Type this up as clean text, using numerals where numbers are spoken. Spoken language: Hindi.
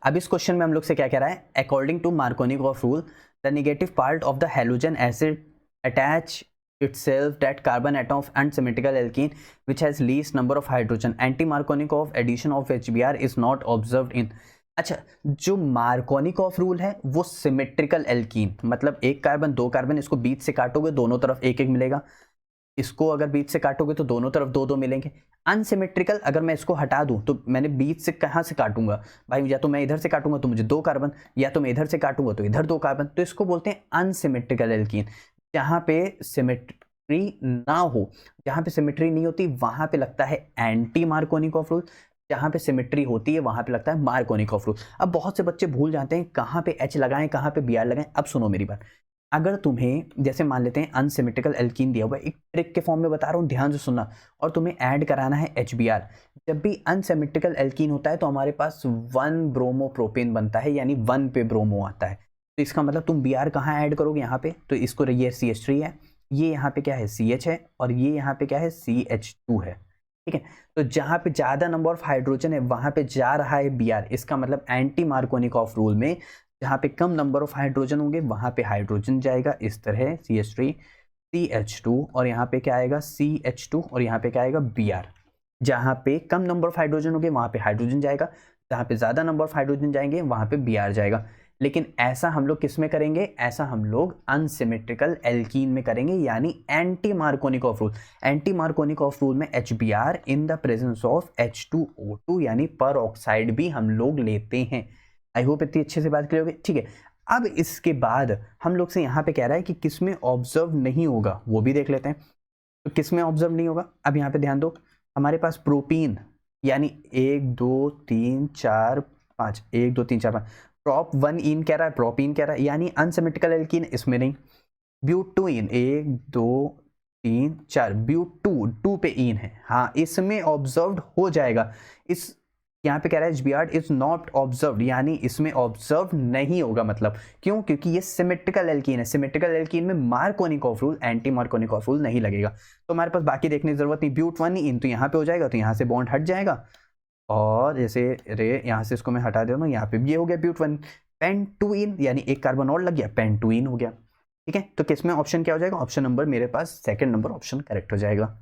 अब इस क्वेश्चन में हम लोग से क्या कह रहा है, according to Markovnikov rule the negative part of the halogen acid attach itself that carbon atom of unsymmetrical alkene which has least number of hydrogen. Anti-Markovnikov addition of HBr is not observed in. अच्छा, जो मार्कोनिकॉफ रूल है वो सिमेट्रिकल एल्कीन, मतलब एक कार्बन दो कार्बन, इसको बीच से काटोगे दोनों तरफ एक एक मिलेगा, इसको अगर बीच से काटोगे तो दोनों तरफ दो दो मिलेंगे। अनसिमेट्रिकल अगर मैं इसको हटा दूं तो मैंने बीच से कहां से काटूंगा भाई, या तो मैं इधर से काटूंगा तो मुझे दो कार्बन, या तो मैं इधर से काटूंगा तो इधर दो कार्बन, तो इसको बोलते हैं अनसिमेट्रिकल एल्कीन। जहां पे सिमेट्री ना हो, जहां पे सिमेट्री नहीं होती वहां पे लगता है एंटी मार्कोनिकॉफ रूल, जहां पे सिमेट्री होती है वहां पे लगता है मार्कोनिकॉफ रूल। अब बहुत से बच्चे भूल जाते हैं कहां पे एच लगाएं कहां पे बीआर लगाएं। अब सुनो मेरी बात, अगर तुम्हें जैसे मान लेते हैं अनसिमेट्रिकल एल्कीन दिया हुआ है, एक ट्रिक के फॉर्म में बता रहा हूँ, ध्यान से सुनना, और तुम्हें ऐड कराना है HBr। जब भी अनसिमेट्रिकल एल्कीन होता है तो हमारे पास 1 ब्रोमोप्रोपेन बनता है, यानी 1 पे ब्रोमो आता है। तो इसका मतलब तुम Br कहाँ ऐड करोगे, यहाँ पे, तो इसको ये CH3 है, ये यहाँ पे क्या है CH है, और ये यहाँ पे क्या है CH2 है, ठीक है। तो जहाँ पे ज्यादा नंबर ऑफ हाइड्रोजन है वहां पे जा रहा है Br, इसका मतलब एंटी मार्कोनिकॉफ रूल में जहाँ पे कम नंबर ऑफ हाइड्रोजन होंगे वहां पे हाइड्रोजन जाएगा, इस तरह CH3 CH2, और यहाँ पे क्या आएगा CH2, और यहाँ पे क्या आएगा Br। जहाँ पे कम नंबर ऑफ हाइड्रोजन होंगे वहां पे हाइड्रोजन जाएगा, जहाँ पे ज्यादा नंबर ऑफ हाइड्रोजन जाएंगे वहां पे Br जाएगा। लेकिन ऐसा हम लोग किस में करेंगे, ऐसा हम लोग अनसिमेट्रिकल एल्कीन में करेंगे, यानी anti Markovnikov rule. Anti Markovnikov rule में HBr in the presence of H2O2 यानी पर ऑक्साइड भी हम लोग लेते हैं। आई होप इतनी अच्छे से बात क्लियर होगी, ठीक है। अब इसके बाद हम लोग से यहाँ पे कह रहा है कि किस में ऑब्जर्व नहीं होगा वो भी देख लेते हैं। तो किस में ऑब्जर्व नहीं होगा, अब यहाँ पे ध्यान दो, हमारे पास प्रोपीन यानी 1 2 3 4 5, 1 2 3 4 5, प्रॉप 1 इन कह रहा है, प्रोपीन कह रहा है, यानी अनसिमेट्रिकल एल्कीन इसमें नहीं। ब्यूटूइन 1 2 3 4, ब्यूटू 2 पे इन है, हाँ इसमें ऑब्जर्व्ड हो जाएगा। इस यहाँ पे कह रहा है HBr इज नॉट ऑब्जर्व्ड, यानी इसमें ऑब्जर्व नहीं होगा। मतलब क्यों, क्योंकि ये सिमेट्रिकल एल्कीन है, सिमेट्रिकल एल्कीन में Markovnikov rule anti Markovnikov rule नहीं लगेगा। तो हमारे पास बाकी देखने की जरूरत नहीं, ब्यूट 1 इन तो यहाँ पे हो जाएगा, तो यहाँ से बॉन्ड हट जाएगा, और जैसे रे यहाँ से इसको मैं हटा देता हूँ, यहाँ पे ये हो गया ब्यूट 1, पेन 2 इन यानी एक कार्बन और लग गया, पेन 2 इन हो गया, ठीक है। तो किसमें ऑप्शन क्या हो जाएगा, ऑप्शन नंबर मेरे पास सेकंड नंबर ऑप्शन करेक्ट हो जाएगा।